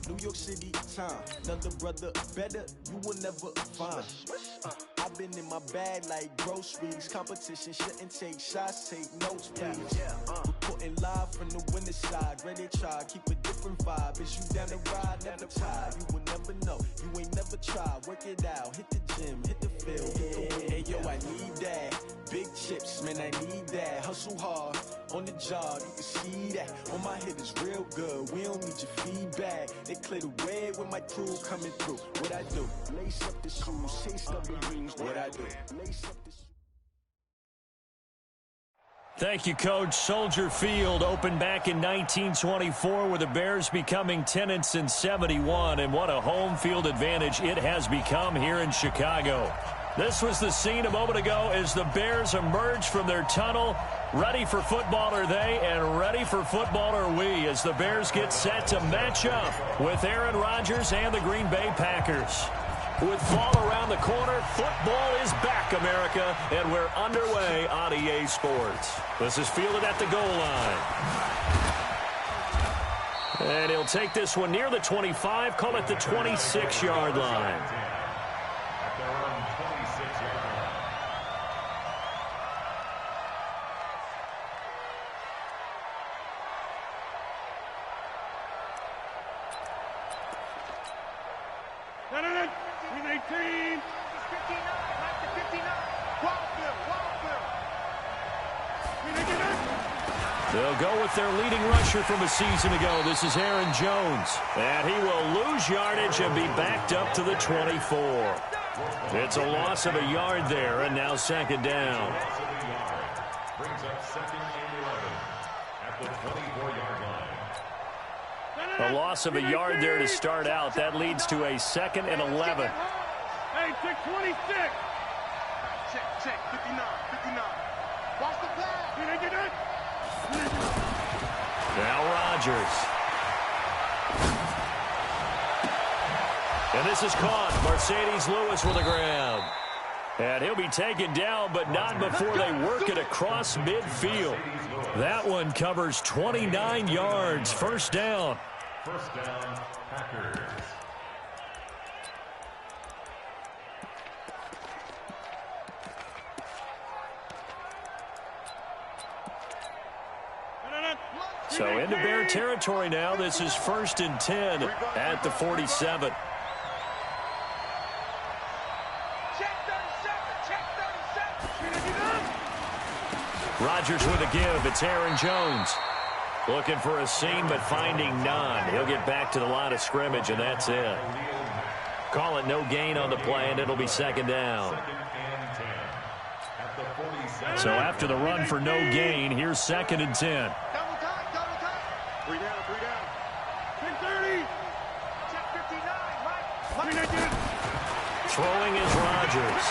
New York City time. Another brother better, you will never find. I've been in my bag like groceries. Competition shouldn't take shots, take notes, please. Reporting live from the winter side. Ready to try, keep a different vibe. Is you down the ride, never tired. You will never know, you ain't never tried. Work it out, hit the gym, hit the field, hit the wind. Hey yo, I need that. Big chips, man, I need that. Hustle hard, on the job, you can see that. On my hit is real good, we don't need your feedback. They clear the way with my crew coming through. What I do? Lace up the shoes, chase up the rings. What I do? Lace up the shoes. Thank you, Coach. Soldier Field opened back in 1924 with the Bears becoming tenants in 71, and what a home field advantage it has become here in Chicago. This was the scene a moment ago as the Bears emerged from their tunnel. Ready for football are they, and ready for football are we, as the Bears get set to match up with Aaron Rodgers and the Green Bay Packers. With fall around the corner, football is back, America, and we're underway on EA Sports. This is fielded at the goal line. And he'll take this one near the 25, call it the 26-yard line. They'll go with their leading rusher from a season ago. This is Aaron Jones. And he will lose yardage and be backed up to the 24. It's a loss of a yard there, and now second down. Brings up second and 11 at the 24-yard line. A loss of a yard there to start out. That leads to a second and 11. Hey, check 26. Check, 59. Watch the pass. Did I get it? Now Rodgers. And this is caught. Mercedes Lewis with a grab. And he'll be taken down, but not before they work it across midfield. That one covers 29 yards. First down. First down, Packers. So into Bear territory now. This is 1st and 10 at the 47. Rodgers with a give. It's Aaron Jones. Looking for a seam, but finding none. He'll get back to the line of scrimmage, and that's it. Call it no gain on the play, and it'll be second down. So after the run for no gain, here's 2nd and 10. Three down. 10-30. Check 59, right? Throwing is Rodgers.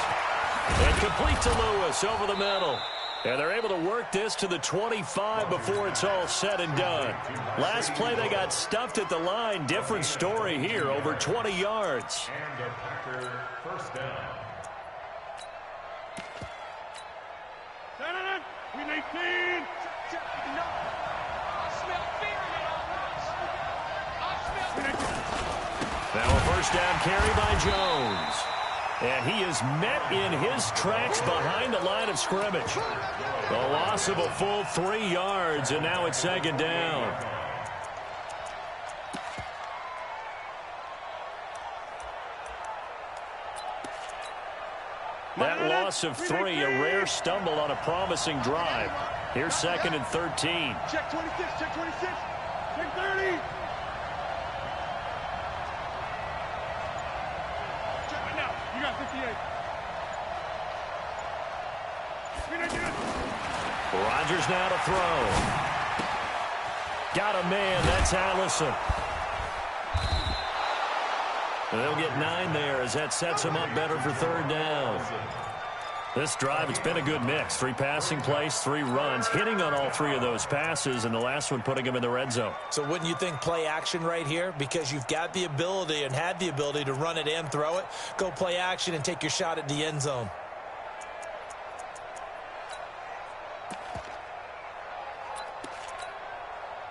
And complete to Lewis over the middle. And they're able to work this to the 25 before it's all said and done. Last play, they got stuffed at the line. Different story here, over 20 yards. And the Packer first down. 18. Now a first down carry by Jones. And he is met in his tracks behind the line of scrimmage. The loss of a full 3 yards, and now it's second down. That loss of 3, a rare stumble on a promising drive. Here's 2nd and 13. Check 26, check 26, check 30. You got 58. Rodgers now to throw. Got a man. That's Allison. They'll get 9 there as that sets him up better for third down. This drive, it's been a good mix. 3 passing plays, 3 runs, hitting on all 3 of those passes, and the last one putting him in the red zone. So wouldn't you think play action right here? Because you've got the ability and had the ability to run it and throw it. Go play action and take your shot at the end zone.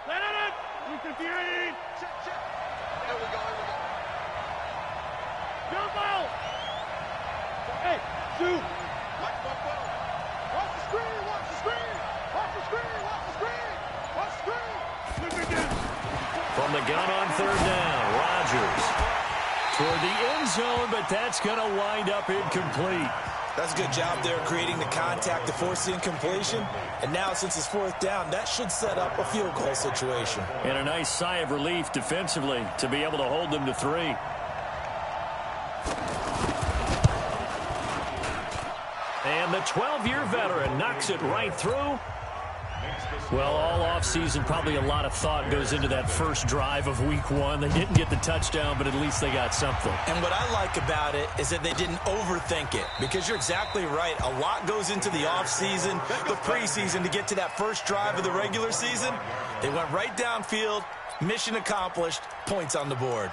Let it up! 58! Check. There we go. 2. Watch the screen, watch the screen. Watch the screen, watch the screen. Watch the screen. Look at this. From the gun on third down, Rodgers toward the end zone, but that's going to wind up incomplete. That's a good job there creating the contact to force the incompletion. And now, since it's fourth down, that should set up a field goal situation. And a nice sigh of relief defensively to be able to hold them to 3. And the 12-year veteran knocks it right through. Well, all offseason, probably a lot of thought goes into that first drive of week 1. They didn't get the touchdown, but at least they got something. And what I like about it is that they didn't overthink it, because you're exactly right. A lot goes into the offseason, the preseason, to get to that first drive of the regular season. They went right downfield, mission accomplished, points on the board.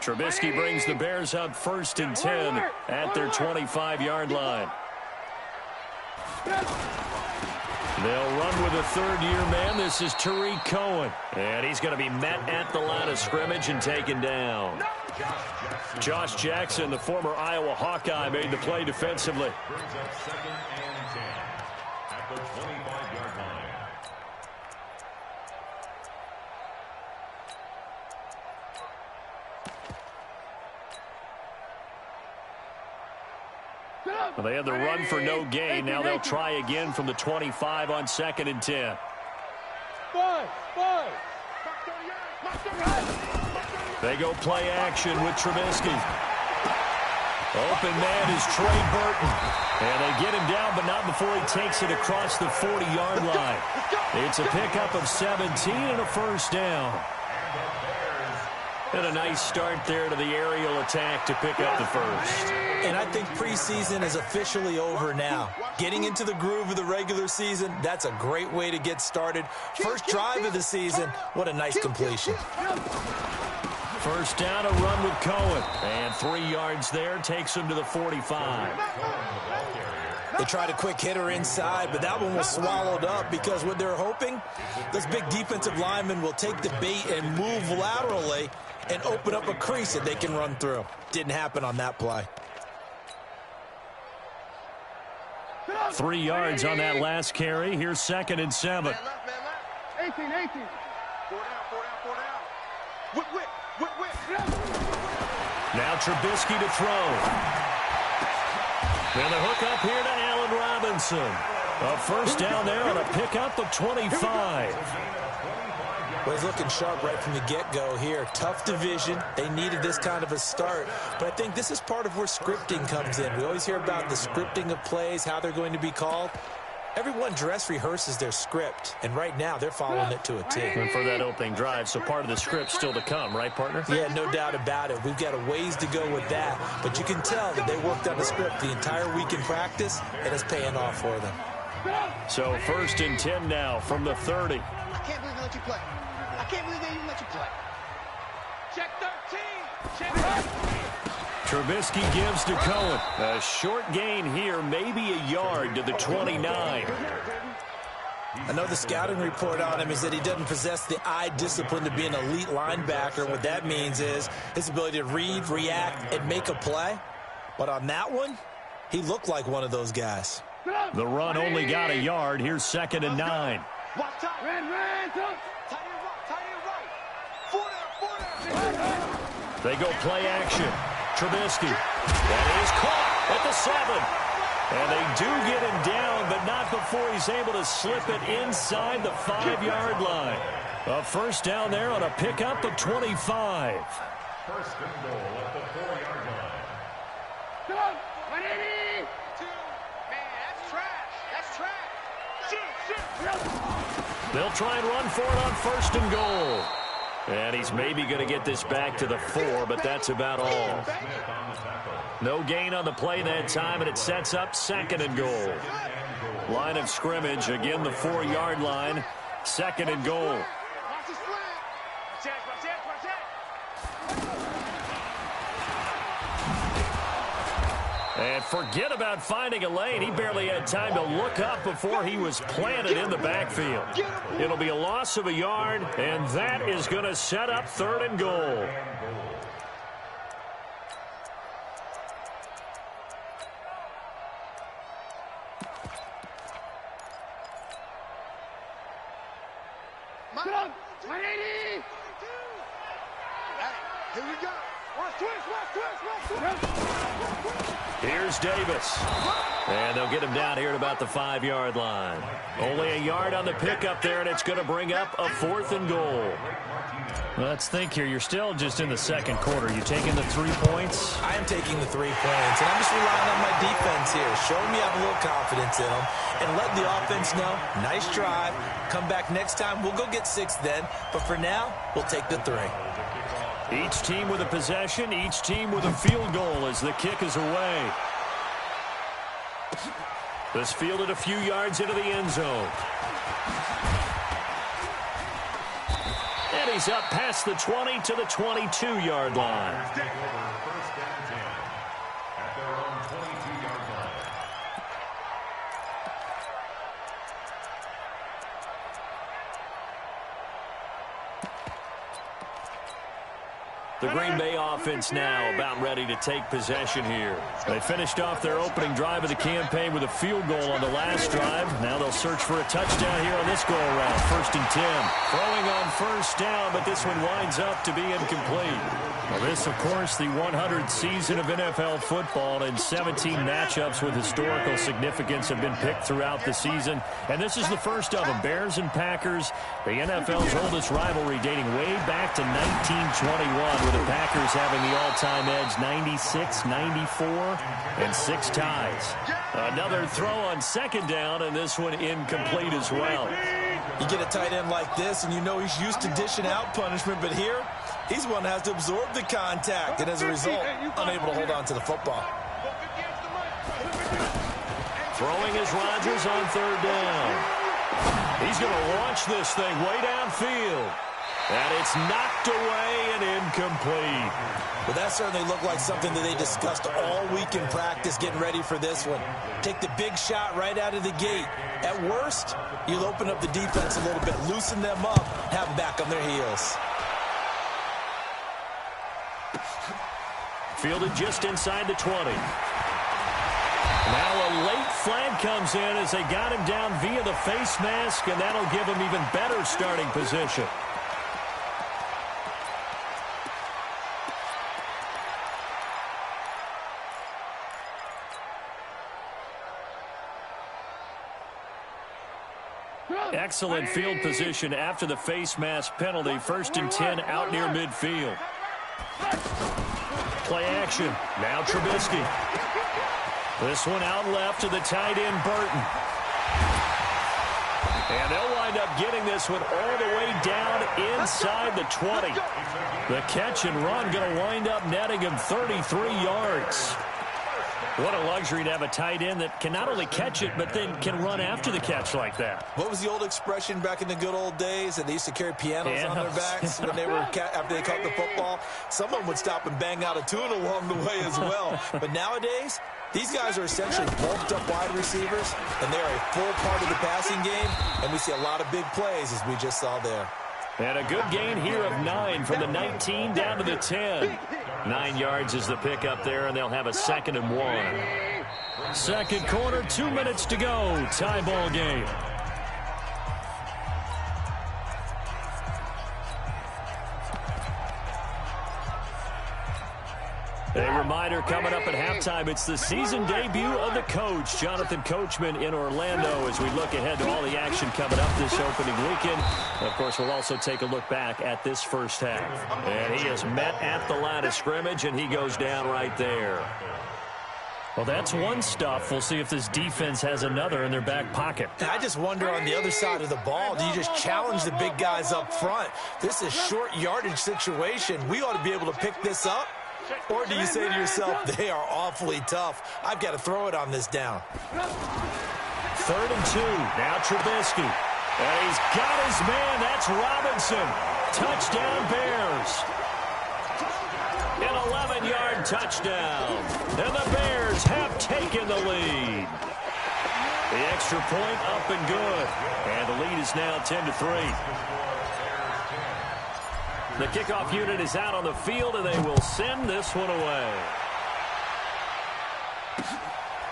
Trubisky brings the Bears up 1st and 10 at their 25-yard line. They'll run with a third-year man. This is Tariq Cohen. And he's going to be met at the line of scrimmage and taken down. Josh Jackson, the former Iowa Hawkeye, made the play defensively. Brings up 2nd and 10 at the 25-yard line. Well, they had the run for no gain. Now they'll try again from the 25 on 2nd and 10. They go play action with Trubisky. Open man is Trey Burton. And they get him down, but not before he takes it across the 40-yard line. It's a pickup of 17 and a first down. And a nice start there to the aerial attack to pick up the first. And I think preseason is officially over now. Getting into the groove of the regular season, that's a great way to get started. First drive of the season, what a nice completion. First down, a run with Cohen. And 3 yards there, takes him to the 45. They tried a quick hitter inside, but that one was swallowed up because what they're hoping, those big defensive linemen will take the bait and move laterally and open up a crease that they can run through. Didn't happen on that play. 3 yards on that last carry. Here's 2nd and 7. 18. 4 down. Whip. Now Trubisky to throw. And the hook up here to Allen Robinson. A first down there on a pickup of 25. Well, he's looking sharp right from the get-go here. Tough division. They needed this kind of a start. But I think this is part of where scripting comes in. We always hear about the scripting of plays, how they're going to be called. Everyone dress rehearses their script, and right now they're following it to a T. And for that opening drive, so part of the script still to come, right, partner? Yeah, no doubt about it. We've got a ways to go with that, but you can tell that they worked on the script the entire week in practice, and it's paying off for them. So 1st and 10 now from the 30. I can't believe they let you play. I can't believe they even let you play. Check 13. Check 13. Trubisky gives to Cohen. A short gain here, maybe a yard to the 29. I know the scouting report on him is that he doesn't possess the eye discipline to be an elite linebacker. What that means is his ability to read, react, and make a play. But on that one, he looked like one of those guys. The run only got a yard. Here's 2nd and 9. Watch time. Ran. Tight end right. 4 down. They go play action. Trubisky. That is caught at the 7. And they do get him down, but not before he's able to slip it inside the 5-yard line. A first down there on a pickup of 25. First and goal at the 4-yard line. Come on. 180. 2. Man, that's trash. Shoot. They'll try and run for it on 1st and goal. And he's maybe going to get this back to the 4, but that's about all. No gain on the play that time, and it sets up 2nd and goal. Line of scrimmage, again the 4-yard line, 2nd and goal. Watch this flag. Watch that. And forget about finding a lane. He barely had time to look up before he was planted in the backfield. It'll be a loss of a yard, and that is going to set up 3rd and goal. Here we go. Watch twist. Here's Davis. And they'll get him down here at about the 5-yard line. Only a yard on the pickup there, and it's going to bring up a 4th and goal. Let's think here. You're still just in the 2nd quarter. You taking the 3 points? I am taking the 3 points, and I'm just relying on my defense here. Showing me I have a little confidence in them, and letting the offense know, nice drive. Come back next time. We'll go get 6 then, but for now, we'll take the 3. Each team with a possession, each team with a field goal as the kick is away. This fielded a few yards into the end zone. And he's up past the 20 to the 22-yard line. First and 10 at their own 22-yard line. The Green Bay offense now about ready to take possession here. They finished off their opening drive of the campaign with a field goal on the last drive. Now they'll search for a touchdown here on this go-around. 1st and 10. Throwing on 1st down, but this one winds up to be incomplete. Well, this, of course, the 100th season of NFL football, and 17 matchups with historical significance have been picked throughout the season. And this is the first of them. Bears and Packers, the NFL's oldest rivalry dating way back to 1921, with the Packers having the all-time edge 96, 94, and 6 ties. Another throw on 2nd down, and this one incomplete as well. You get a tight end like this, and you know he's used to dishing out punishment, but here, he's one that has to absorb the contact, and as a result, unable to hold on to the football. Throwing is Rodgers on 3rd down. He's going to launch this thing way downfield. And it's knocked away and incomplete. Well, that certainly looked like something that they discussed all week in practice getting ready for this one. Take the big shot right out of the gate. At worst, you'll open up the defense a little bit, loosen them up, have them back on their heels. Fielded just inside the 20. Now a late flag comes in as they got him down via the face mask, and that'll give him even better starting position. Excellent field position after the face mask penalty. 1st and 10 out near midfield. Play action. Now Trubisky. This one out left to the tight end, Burton. And they'll wind up getting this one all the way down inside the 20. The catch and run going to wind up netting him 33 yards. What a luxury to have a tight end that can not only catch it, but then can run after the catch like that. What was the old expression back in the good old days? And they used to carry pianos on their backs when they were after they caught the football. Someone would stop and bang out a tune along the way as well. But nowadays, these guys are essentially bulked up wide receivers, and they're a full part of the passing game. And we see a lot of big plays, as we just saw there. And a good gain here of 9 from the 19 down to the 10. 9 yards is the pickup there, and they'll have a 2nd and 1. 2nd quarter, 2 minutes to go. Tie ball game. A reminder coming up at halftime, it's the season debut of the coach, Jonathan Coachman, in Orlando, as we look ahead to all the action coming up this opening weekend. Of course, we'll also take a look back at this first half. And he is met at the line of scrimmage, and he goes down right there. Well, that's one stuff. We'll see if this defense has another in their back pocket. I just wonder on the other side of the ball, do you just challenge the big guys up front? This is short yardage situation. We ought to be able to pick this up. Or do you say to yourself, they are awfully tough. I've got to throw it on this down. 3rd and 2. Now Trubisky. And he's got his man. That's Robinson. Touchdown Bears. An 11-yard touchdown. And the Bears have taken the lead. The extra point up and good. And the lead is now 10-3. The kickoff unit is out on the field, and they will send this one away.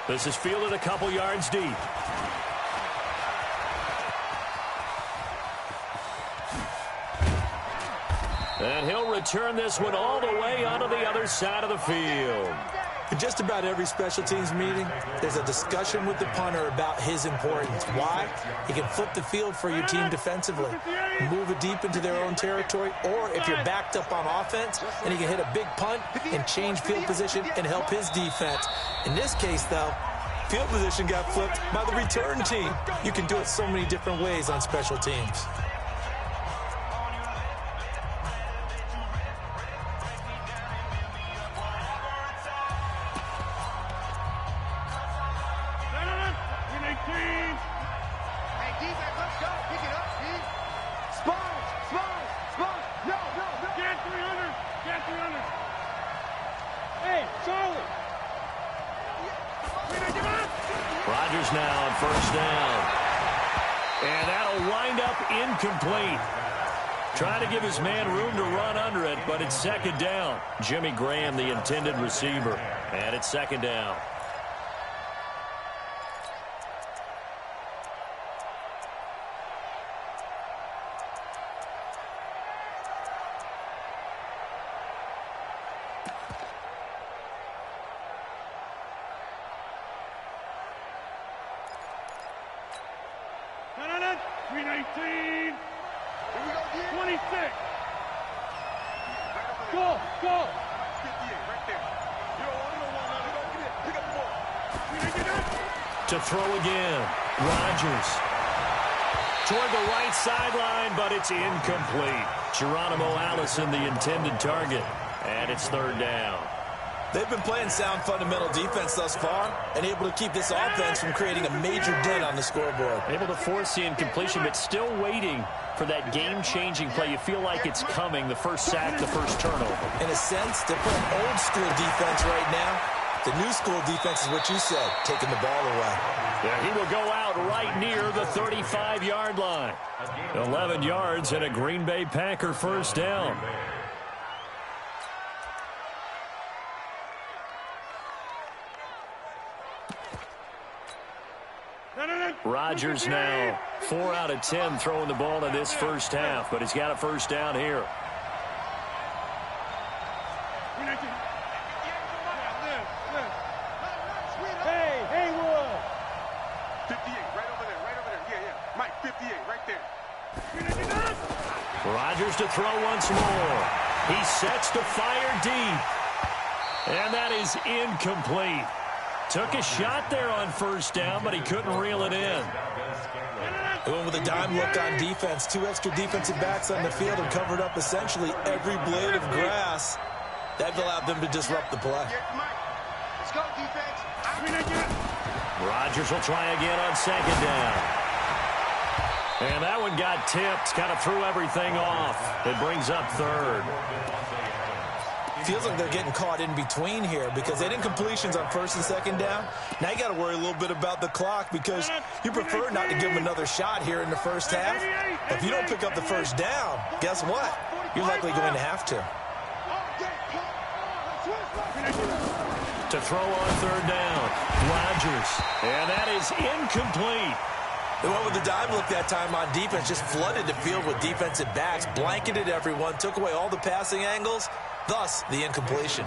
This is fielded a couple yards deep. And he'll return this one all the way onto the other side of the field. In just about every special teams meeting, there's a discussion with the punter about his importance. Why? He can flip the field for your team defensively, move it deep into their own territory, or if you're backed up on offense, and he can hit a big punt and change field position and help his defense. In this case, though, field position got flipped by the return team. You can do it so many different ways on special teams. Rodgers now on first down. And that'll wind up incomplete. Trying to give his man room to run under it, but it's second down. Jimmy Graham, the intended receiver. And it's second down. To throw again. Rodgers. Toward the right sideline, but it's incomplete. Geronimo Allison, the intended target. And it's third down. They've been playing sound fundamental defense thus far and able to keep this offense from creating a major dent on the scoreboard. Able to force the incompletion, but still waiting for that game-changing play. You feel like it's coming, the first sack, the first turnover. In a sense, they're playing old-school defense right now. The new school defense is what you said, taking the ball away. Yeah, he will go out right near the 35-yard line. 11 yards and a Green Bay Packer first down. Rodgers now 4 out of 10 throwing the ball in this first half, but he's got a first down here. Rodgers to throw once more. He sets to fire deep. And that is incomplete. Took a shot there on first down, but he couldn't reel it in. They went with a dime look on defense. 2 extra defensive backs on the field and covered up essentially every blade of grass. That allowed them to disrupt the play. Let's go, defense. Rodgers will try again on second down. And that one got tipped, kind of threw everything off. It brings up third. Feels like they're getting caught in between here because they didn't completions on first and second down. Now you got to worry a little bit about the clock because you prefer not to give them another shot here in the first half. If you don't pick up the first down, guess what? You're likely going to have to. To throw on third down, Rodgers. And that is incomplete. They went with the dime look that time on defense, just flooded the field with defensive backs, blanketed everyone, took away all the passing angles, thus the incompletion.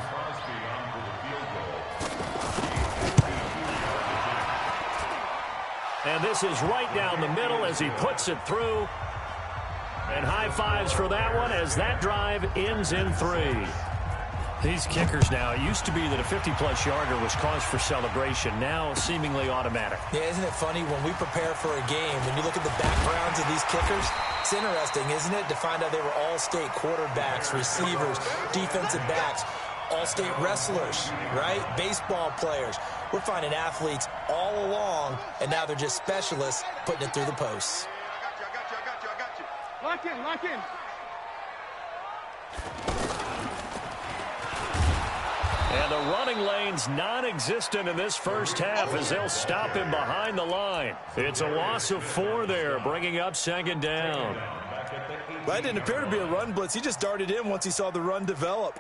And this is right down the middle as he puts it through. And high fives for that one as that drive ends in 3. These kickers now, it used to be that a 50-plus yarder was cause for celebration. Now seemingly automatic. Yeah, isn't it funny when we prepare for a game, when you look at the backgrounds of these kickers, it's interesting, isn't it, to find out they were all-state quarterbacks, receivers, defensive backs, all-state wrestlers, right? Baseball players. We're finding athletes all along, and now they're just specialists putting it through the posts. I got you. Lock in. And the running lane's non-existent in this first half as they'll stop him behind the line. It's a loss of 4 there, bringing up second down. That didn't appear to be a run blitz. He just darted in once he saw the run develop.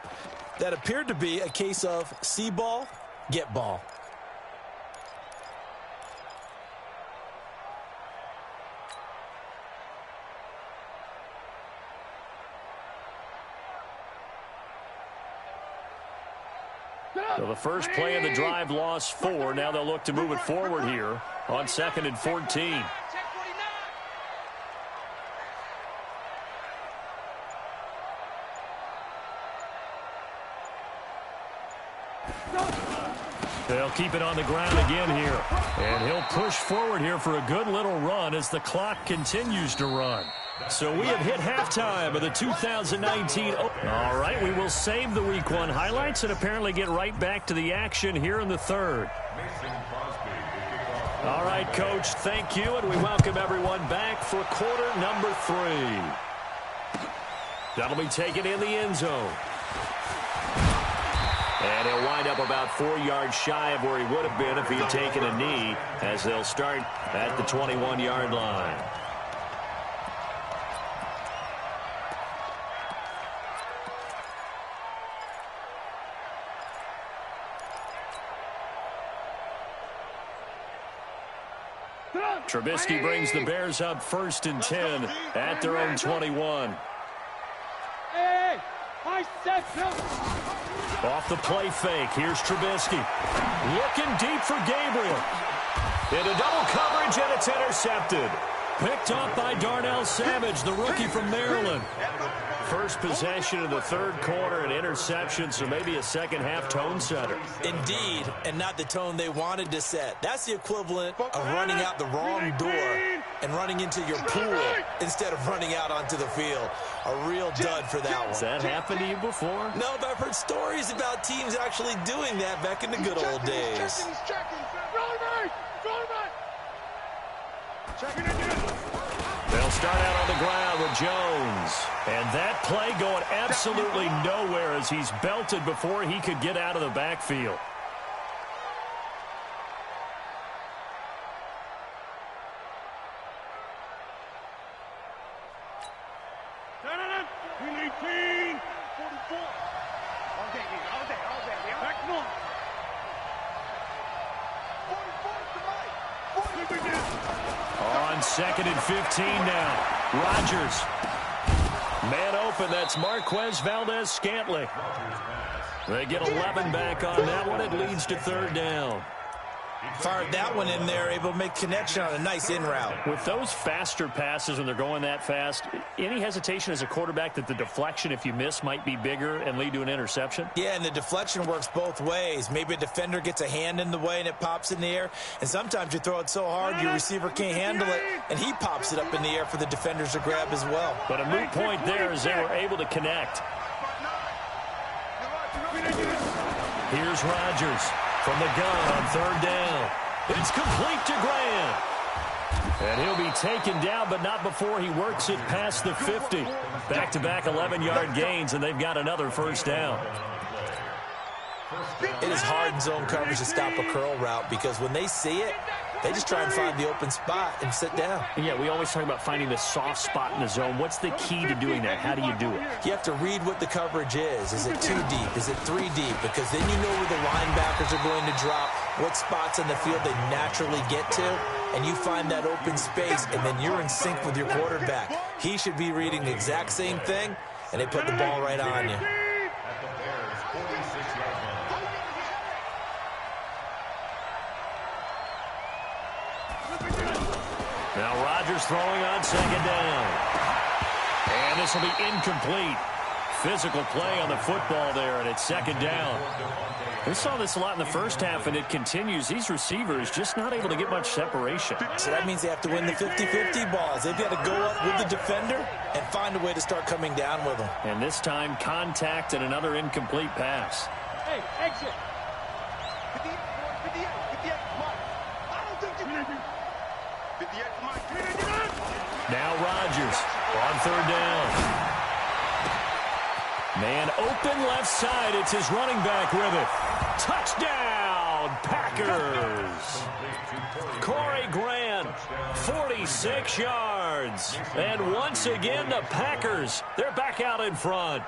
That appeared to be a case of see ball, get ball. So the first play of the drive lost 4. Now they'll look to move it forward here on 2nd and 14. They'll keep it on the ground again here. And he'll push forward here for a good little run as the clock continues to run. So we have hit halftime of the 2019. All right, we will save the Week 1 highlights and apparently get right back to the action here in the third. All right, Coach, thank you, and we welcome everyone back for quarter number 3. That'll be taken in the end zone. And he'll wind up about 4 yards shy of where he would have been if he had taken a knee, as they'll start at the 21-yard line. Trubisky brings the Bears up 1st and 10 at their own 21. Hey, I said no. Off the play fake, here's Trubisky. Looking deep for Gabriel. Into double coverage, and it's intercepted. Picked up by Darnell Savage, the rookie from Maryland. First possession of the third quarter, an interception, so maybe a second-half tone setter. Indeed, and not the tone they wanted to set. That's the equivalent of running out the wrong door and running into your pool instead of running out onto the field. A real dud for that one. Has that happened to you before? No, but I've heard stories about teams actually doing that back in the good old days. They'll start out on the ground with Jones. And that play going absolutely nowhere as he's belted before he could get out of the backfield. On 2nd and 15 now. Rodgers. Man open, that's Marquez Valdes-Scantling. They get 11 back on that one. It leads to 3rd down. Fired that one in there, able to make connection on a nice in route. With those faster passes when they're going that fast, any hesitation as a quarterback that the deflection, if you miss, might be bigger and lead to an interception? Yeah, and the deflection works both ways. Maybe a defender gets a hand in the way and it pops in the air, and sometimes you throw it so hard your receiver can't handle it, and he pops it up in the air for the defenders to grab as well. But a moot point there as they were able to connect. Here's Rodgers from the gun on 3rd down. It's complete to Graham. And he'll be taken down, but not before he works it past the 50. Back-to-back 11-yard gains, and they've got another 1st down. It is hard in zone coverage to stop a curl route because when they see it, they just try and find the open spot and sit down. Yeah, we always talk about finding the soft spot in the zone. What's the key to doing that? How do you do it? You have to read what the coverage is. Is it 2 deep? Is it 3 deep? Because then you know where the linebackers are going to drop, what spots on the field they naturally get to, and you find that open space, and then you're in sync with your quarterback. He should be reading the exact same thing, and they put the ball right on you. Now Rodgers throwing on 2nd down. And this will be incomplete. Physical play on the football there, and it's 2nd down. We saw this a lot in the first half, and it continues. These receivers just not able to get much separation. So that means they have to win the 50-50 balls. They've got to go up with the defender and find a way to start coming down with them. And this time, contact and another incomplete pass. Hey, exit. 58, come on. I don't think you can. 58, come on. Now Rodgers on 3rd down. Man open left side. It's his running back with it. Touchdown, Packers. Corey Grant, 46 yards. And once again, the Packers, they're back out in front.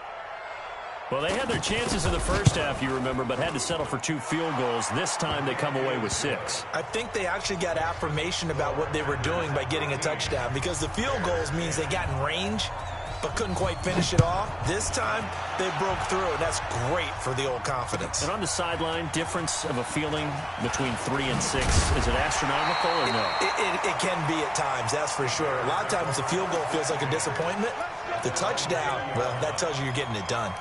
Well, they had their chances in the first half, you remember, but had to settle for 2 field goals. This time they come away with 6. I think they actually got affirmation about what they were doing by getting a touchdown, because the field goals means they got in range but couldn't quite finish it off. This time, they broke through, and that's great for the old confidence. And on the sideline, difference of a feeling between 3 and 6, is it astronomical or no? It can be at times, that's for sure. A lot of times the field goal feels like a disappointment. The touchdown, well, that tells you you're getting it done.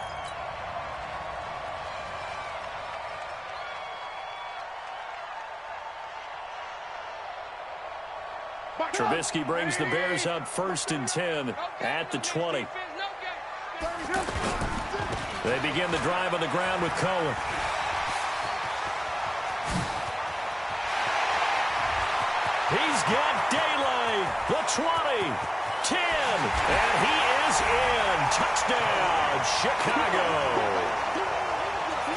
Trubisky brings the Bears up 1st and 10 at the 20. They begin the drive on the ground with Cohen. He's got daylight. The 20, 10, and he is in. Touchdown, Chicago.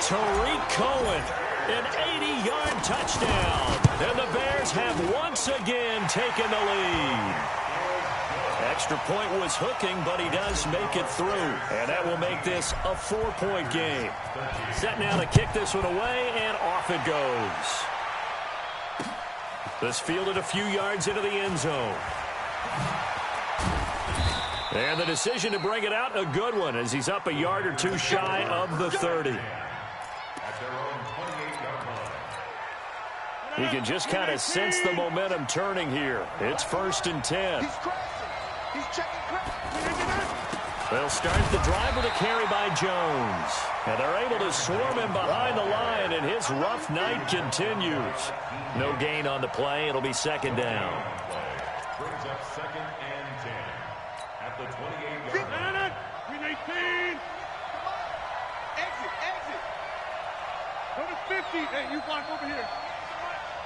Tariq Cohen, an 80-yard touchdown. And the Bears have once again taken the lead. Extra point was hooking, but he does make it through. And that will make this a 4-point game. Set now to kick this one away, and off it goes. This fielded a few yards into the end zone. And the decision to bring it out, a good one, as he's up a yard or 2 shy of the 30. He can just kind of sense the momentum turning here. It's 1st and 10. He's checking. They'll start the drive with a carry by Jones. And they're able to swarm him behind the line, and his rough night continues. No gain on the play. It'll be 2nd down. Brings up 2nd and 10 at the 28-yard line. Green 18. Exit. Go to 50. Hey, you block over here.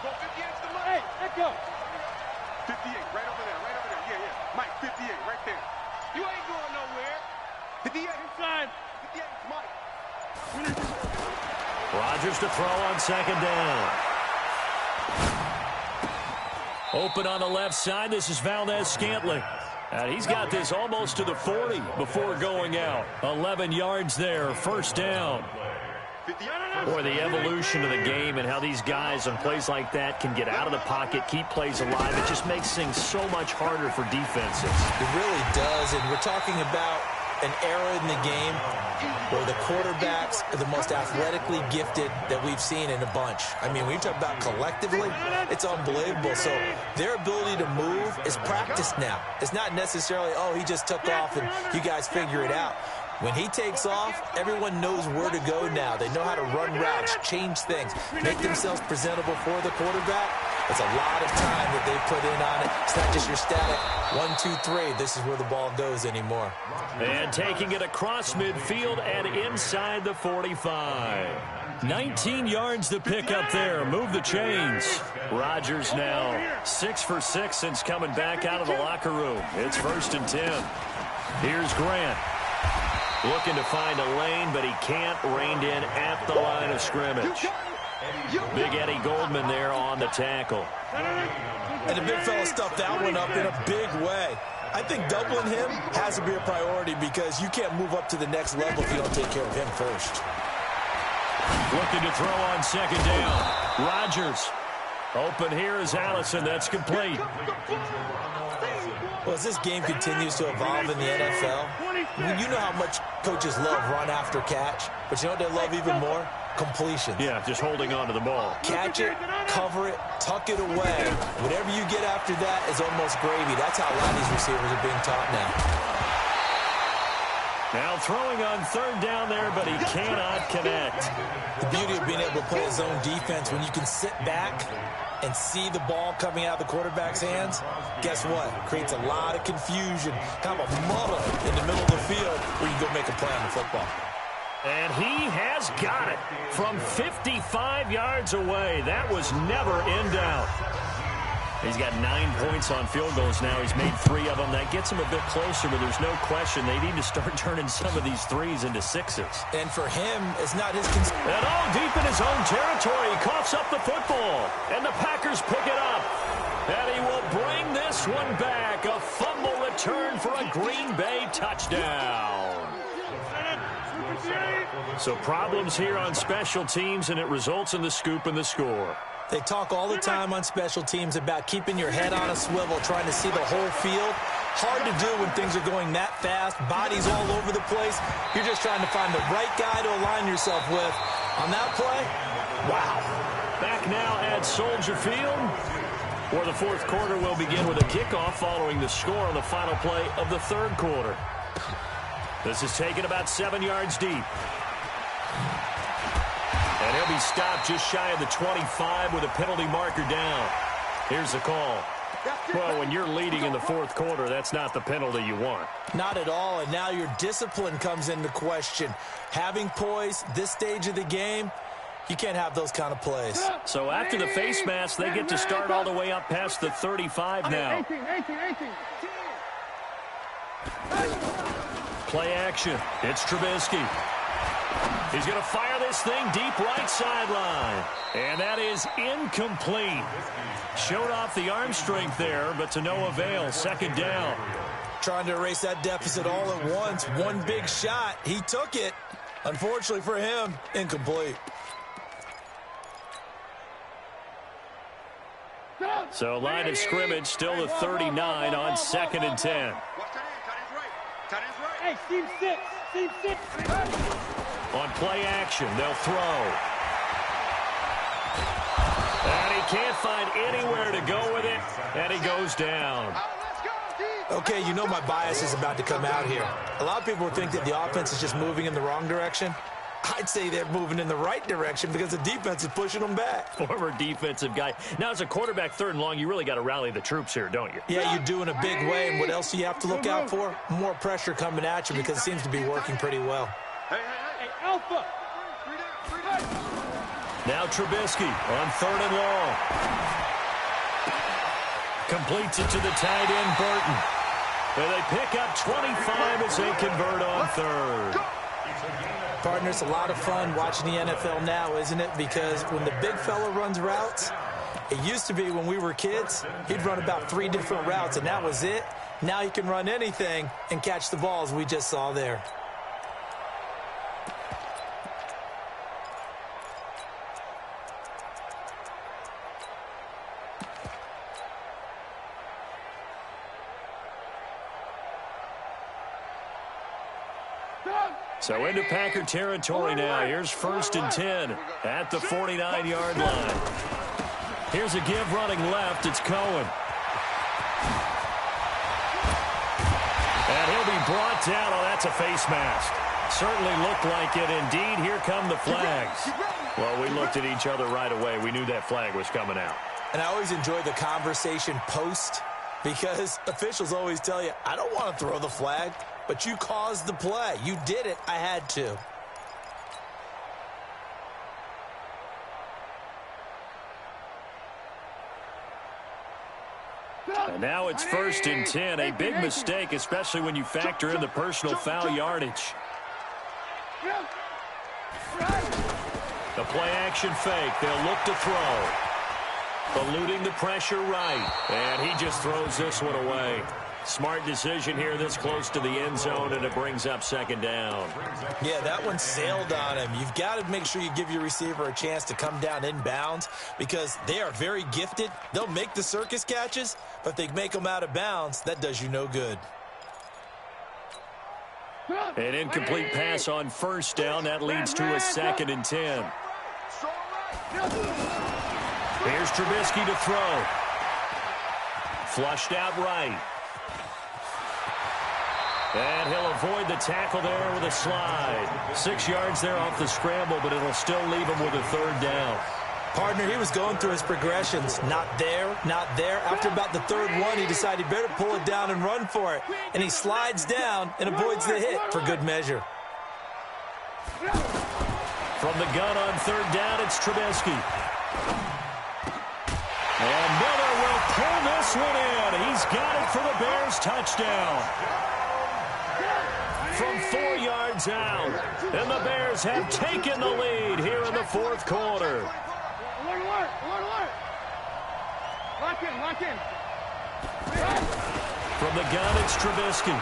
Go 58 to the left. Hey, let go. 58, right over there. Yeah. Mike, 58, right there. You ain't going nowhere. 58. Inside. 58, Mike. Rodgers to throw on 2nd down. Open on the left side. This is Valdez-Scantling. And he's got this almost to the 40 before going out. 11 yards there, 1st down. Boy, the evolution of the game and how these guys on plays like that can get out of the pocket, keep plays alive, it just makes things so much harder for defenses. It really does, and we're talking about an era in the game where the quarterbacks are the most athletically gifted that we've seen in a bunch. I mean, when you talk about collectively, it's unbelievable. So their ability to move is practiced now. It's not necessarily, oh, he just took off and you guys figure it out. When he takes off, everyone knows where to go now. They know how to run routes, change things, make themselves presentable for the quarterback. It's a lot of time that they put in on it. It's not just your static 1, 2, 3. This is where the ball goes anymore. And taking it across midfield and inside the 45. 19 yards to pick up there. Move the chains. Rodgers now 6 for 6 since coming back out of the locker room. It's 1st and 10. Here's Grant. Looking to find a lane, but he can't. Reined in at the line of scrimmage. Big Eddie Goldman there on the tackle. And the big fella stuffed that one up in a big way. I think doubling him has to be a priority because you can't move up to the next level if you don't take care of him first. Looking to throw on 2nd down. Rodgers. Open here is Allison. That's complete. Well, as this game continues to evolve in the NFL, you know how much coaches love run after catch, but you know what they love even more? Completion. Yeah, just holding on to the ball. Catch it, cover it, tuck it away. Whatever you get after that is almost gravy. That's how a lot of these receivers are being taught now. Now throwing on 3rd down there, but he cannot connect. The beauty of being able to play his own defense, when you can sit back and see the ball coming out of the quarterback's hands, guess what? Creates a lot of confusion, kind of a muddle in the middle of the field where you can go make a play on the football. And he has got it from 55 yards away. That was never in doubt. He's got 9 points on field goals now. He's made 3 of them. That gets him a bit closer, but there's no question they need to start turning some of these threes into 6s. And for him, it's not his concern. And all deep in his own territory, he coughs up the football. And the Packers pick it up. And he will bring this one back. A fumble return for a Green Bay touchdown. So problems here on special teams, and it results in the scoop and the score. They talk all the time on special teams about keeping your head on a swivel, trying to see the whole field. Hard to do when things are going that fast, bodies all over the place. You're just trying to find the right guy to align yourself with. On that play, wow. Back now at Soldier Field, where the fourth quarter will begin with a kickoff following the score on the final play of the third quarter. This is taken about 7 yards deep. And he'll be stopped just shy of the 25 with a penalty marker down. Here's the call. Well, when you're leading in the fourth quarter, that's not the penalty you want. Not at all, and now your discipline comes into question. Having poise, this stage of the game, you can't have those kind of plays. So after the face mask, they get to start all the way up past the 35 now. 18. Play action. It's Trubisky. He's going to fire this thing deep right sideline. And that is incomplete. Showed off the arm strength there, but to no avail. Second down. Trying to erase that deficit all at once. One big shot. He took it. Unfortunately for him, incomplete. So line of scrimmage still the 39 on 2nd and 10. Hey, Steve 6. On play action, they'll throw. And he can't find anywhere to go with it, and he goes down. Okay, you know my bias is about to come out here. A lot of people think that the offense is just moving in the wrong direction. I'd say they're moving in the right direction because the defense is pushing them back. Former defensive guy. Now, as a quarterback 3rd and long, you really got to rally the troops here, don't you? Yeah, you do in a big way. And what else do you have to look out for? More pressure coming at you because it seems to be working pretty well. Hey, Alpha. Now Trubisky on 3rd and long. Completes it to the tight end, Burton. And they pick up 25 as they convert on 3rd. Partner, it's a lot of fun watching the NFL now, isn't it? Because when the big fella runs routes, it used to be when we were kids, he'd run about 3 different routes, and that was it. Now he can run anything and catch the balls we just saw there. So into Packer territory now. Here's 1st and 10 at the 49-yard line. Here's a give running left. It's Cohen. And he'll be brought down. Oh, that's a face mask. Certainly looked like it. Indeed, here come the flags. Well, we looked at each other right away. We knew that flag was coming out. And I always enjoy the conversation post because officials always tell you, I don't want to throw the flag. But you caused the play. You did it. I had to. And now it's 1st and 10. A big mistake, especially when you factor in the personal foul yardage. The play action fake. They'll look to throw. Eluding the pressure right. And he just throws this one away. Smart decision here this close to the end zone, and it brings up 2nd down. Yeah, that one sailed on him. You've got to make sure you give your receiver a chance to come down inbounds because they are very gifted. They'll make the circus catches, but if they make them out of bounds, that does you no good. An incomplete pass on 1st down. That leads to a 2nd and 10. Here's Trubisky to throw. Flushed out right. And he'll avoid the tackle there with a slide. 6 yards there off the scramble, but it'll still leave him with a 3rd down. Partner, he was going through his progressions. Not there, not there. After about the 3rd one, he decided he better pull it down and run for it. And he slides down and avoids the hit for good measure. From the gun on 3rd down, it's Trubisky. And Miller will pull this one in. He's got it for the Bears touchdown. From 4 yards out. And the Bears have taken the lead here in the fourth quarter. Lock in, lock in. From the gun, it's Trubisky.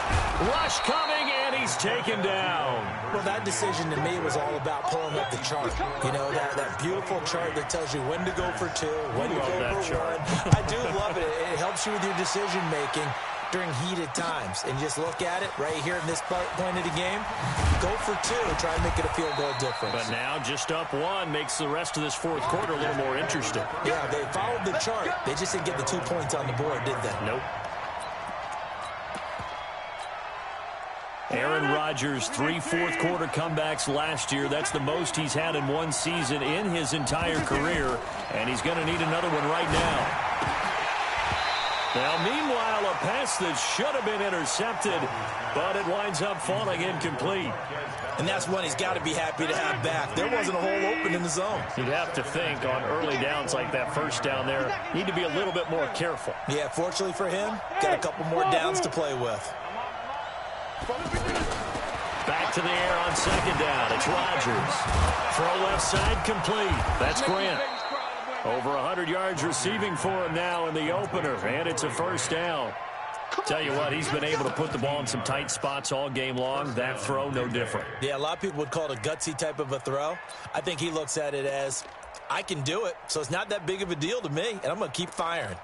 Rush coming, and he's taken down. Well, that decision to me was all about pulling up the chart. You know, that beautiful chart that tells you when to go for 2, when to go for 1. I do love it. It helps you with your decision-making during heated times. And just look at it right here in this point of the game. Go for 2. Try and make it a field goal difference. But now just up 1 makes the rest of this fourth quarter a little more interesting. Yeah, they followed the chart. They just didn't get the 2 points on the board, did they? Nope. Aaron Rodgers, 3 fourth-quarter comebacks last year. That's the most he's had in one season in his entire career, and he's going to need another one right now. Now, meanwhile, a pass that should have been intercepted, but it winds up falling incomplete. And that's one he's got to be happy to have back. There wasn't a hole open in the zone. You'd have to think on early downs like that first down there, need to be a little bit more careful. Yeah, fortunately for him, got a couple more downs to play with. Back to the air on second down. It's Rodgers. Throw left side complete. That's Grant. Over 100 yards receiving for him now in the opener, and it's a first down. Tell you what, he's been able to put the ball in some tight spots all game long. That throw, no different. Yeah, a lot of people would call it a gutsy type of a throw. I think he looks at it as, I can do it, so it's not that big of a deal to me, and I'm going to keep firing.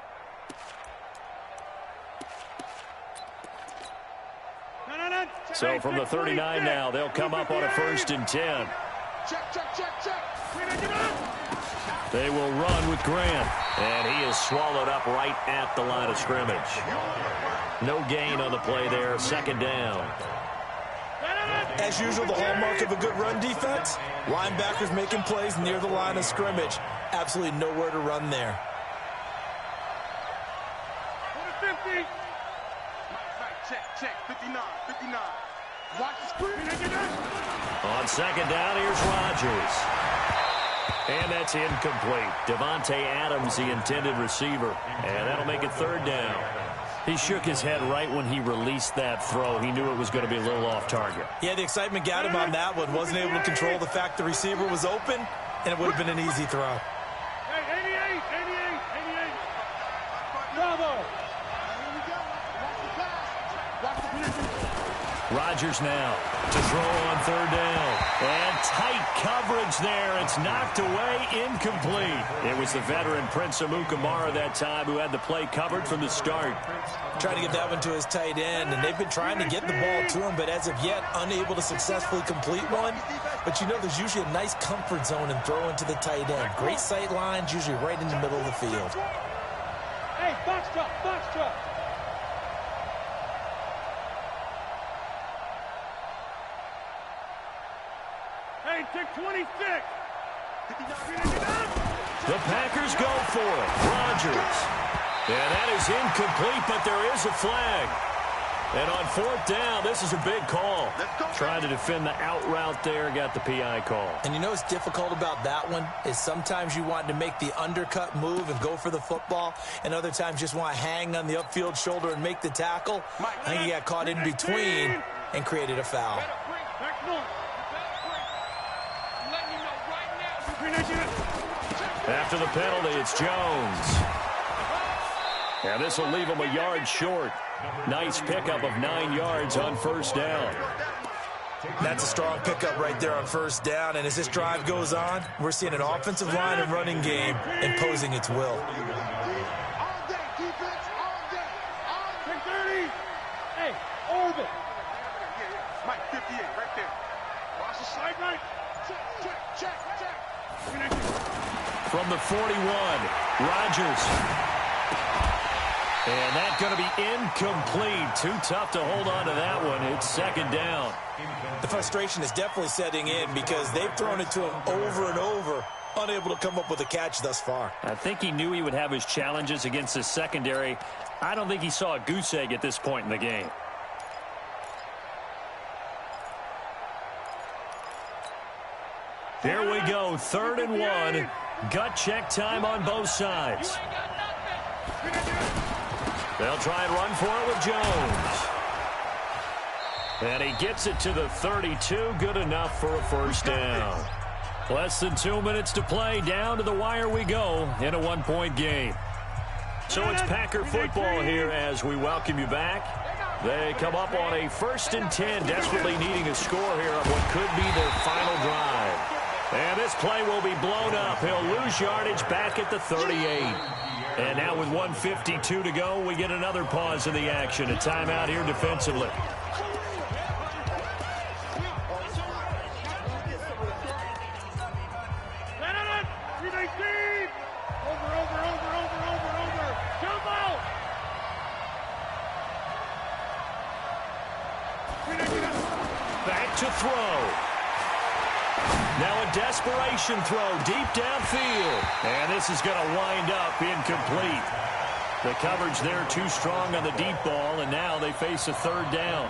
So from the 39 now, they'll come up on a 1st and 10. They will run with Grant, and he is swallowed up right at the line of scrimmage. No gain on the play there, second down. As usual, the hallmark of a good run defense, linebackers making plays near the line of scrimmage. Absolutely nowhere to run there. 50. Check, 59. Watch the screen. On second down, here's Rodgers. And that's incomplete. Devontae Adams, the intended receiver. And that'll make it third down. He shook his head right when he released that throw. He knew it was going to be a little off target. Yeah, the excitement got him on that one. Wasn't able to control the fact the receiver was open, and it would have been an easy throw. Hey, 88. Bravo. Rodgers now to throw on third down. And tight coverage there. It's knocked away, incomplete. It was the veteran Prince Amukamara that time who had the play covered from the start. Trying to get that one to his tight end, and they've been trying to get the ball to him, but as of yet, unable to successfully complete one. But you know there's usually a nice comfort zone in throwing to the tight end. Great sight lines, usually right in the middle of the field. Hey, box drop. Hey, take 26. The Packers go for it. Rodgers. And that is incomplete, but there is a flag. And on fourth down, this is a big call. Trying to defend the out route there, got the PI call. And you know what's difficult about that one is sometimes you want to make the undercut move and go for the football, and other times just want to hang on the upfield shoulder and make the tackle. I think he got caught in between and created a foul. After the penalty, it's Jones. And this will leave him a yard short. Nice pickup of 9 yards on first down. That's a strong pickup right there on first down. And as this drive goes on, we're seeing an offensive line and running game imposing its will. All day, defense, all day. 30. Hey, orbit. Mike, 58, right there. Watch the side right. Check. From the 41, Rodgers. And that's going to be incomplete. Too tough to hold on to that one. It's second down. The frustration is definitely setting in because they've thrown it to him over and over, unable to come up with a catch thus far. I think he knew he would have his challenges against his secondary. I don't think he saw a goose egg at this point in the game. Here we go, 3rd and 1. Gut check time on both sides. They'll try and run for it with Jones. And he gets it to the 32. Good enough for a first down. Less than 2 minutes to play. Down to the wire we go in a one-point game. So it's Packer football here as we welcome you back. They come up on a 1st and 10, desperately needing a score here on what could be their final drive. And this play will be blown up. He'll lose yardage back at the 38. And now with 1:52 to go, we get another pause in the action. A timeout here defensively. Back to throw. Now a desperation throw deep downfield. And this is going to wind up incomplete. The coverage there too strong on the deep ball, and now they face a 3rd down.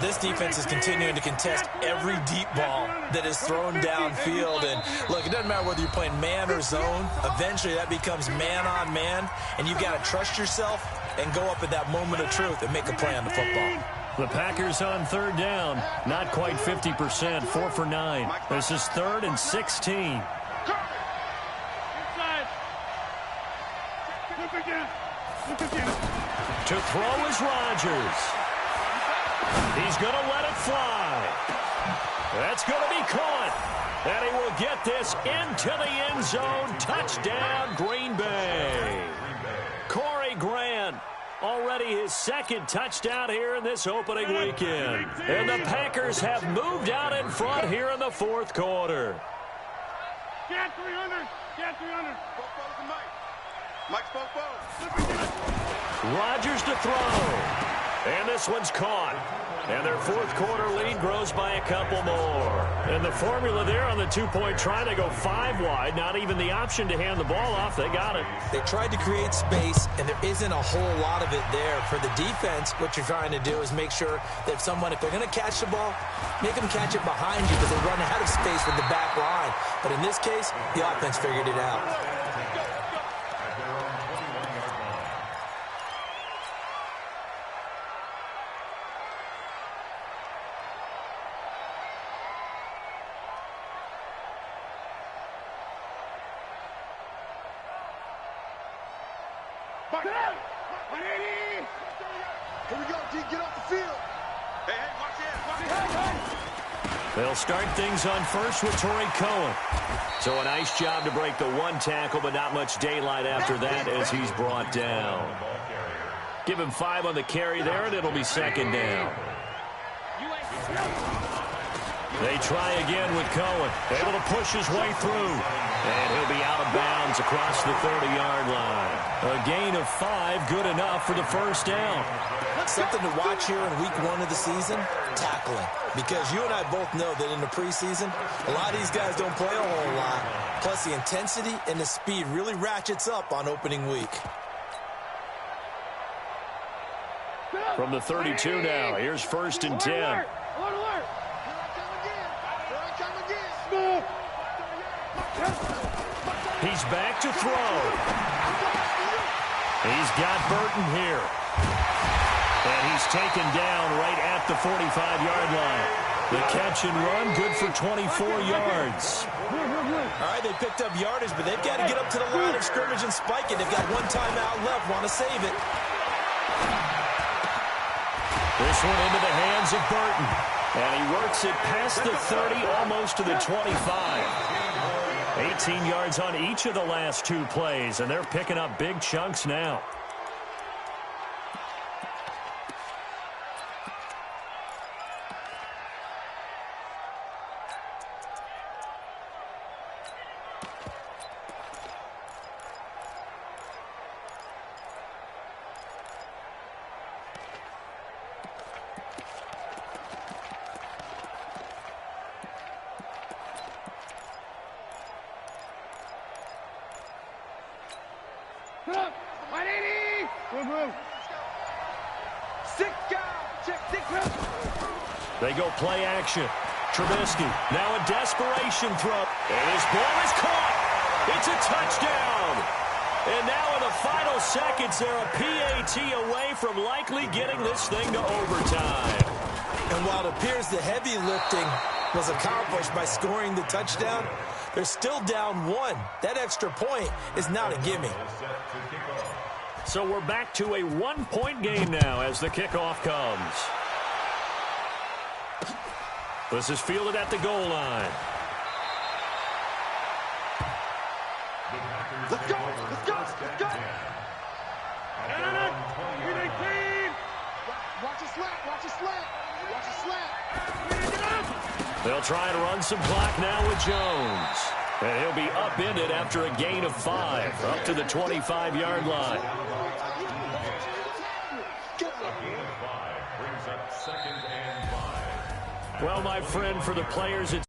This defense is continuing to contest every deep ball that is thrown downfield. And look, it doesn't matter whether you're playing man or zone. Eventually that becomes man on man, and you've got to trust yourself and go up at that moment of truth and make a play on the football. The Packers on 3rd down, not quite 50%, 4 for 9. This is 3rd and 16. To throw is Rodgers. He's going to let it fly. That's going to be caught. And he will get this into the end zone. Touchdown, Green Bay. Corey Grant. Already his 2nd touchdown here in this opening weekend. And the Packers have moved out in front here in the 4th quarter. Get 300. Get 300. Mike Spoke. Rodgers to throw. And this one's caught. And their 4th quarter lead grows by a couple more. And the formula there on the 2-point try to go 5 wide. Not even the option to hand the ball off. They got it. They tried to create space, and there isn't a whole lot of it there. For the defense, what you're trying to do is make sure that if they're going to catch the ball, make them catch it behind you because they run out of space with the back line. But in this case, the offense figured it out. Here we go, D. Get off the field. Hey, watch it. They'll start things on first with Torrey Cohen. So a nice job to break the 1 tackle, but not much daylight after that as he's brought down. Give him 5 on the carry there, and it'll be 2nd down. They try again with Cohen. Able to push his way through. And he'll be out of bounds across the 30-yard line. A gain of 5, good enough for the first down. Something to watch here in week 1 of the season, tackling. Because you and I both know that in the preseason, a lot of these guys don't play a whole lot. Plus the intensity and the speed really ratchets up on opening week. From the 32 now, here's 1st and 10. He's back to throw. He's got Burton here. And he's taken down right at the 45-yard line. The catch and run, good for 24 yards. All right, they picked up yardage, but they've got to get up to the line of scrimmage and spike it. They've got 1 timeout left, want to save it. This one into the hands of Burton. And he works it past the 30, almost to the 25. 18 yards on each of the last 2 plays, and they're picking up big chunks now. They go play action. Trubisky, now a desperation throw. And his ball is caught. It's a touchdown. And now in the final seconds, they're a PAT away from likely getting this thing to overtime. And while it appears the heavy lifting was accomplished by scoring the touchdown, they're still down 1. That extra point is not a gimme. So we're back to a 1-point game now as the kickoff comes. This is fielded at the goal line. Let's go! Let's go! Let's go! Watch a slant! Watch a slant! Watch a slant! They'll try and run some clock now with Jones. And he'll be upended after a gain of 5, up to the 25-yard line. A gain of 5 brings up 2nd and 5. Well, my friend, for the players, it's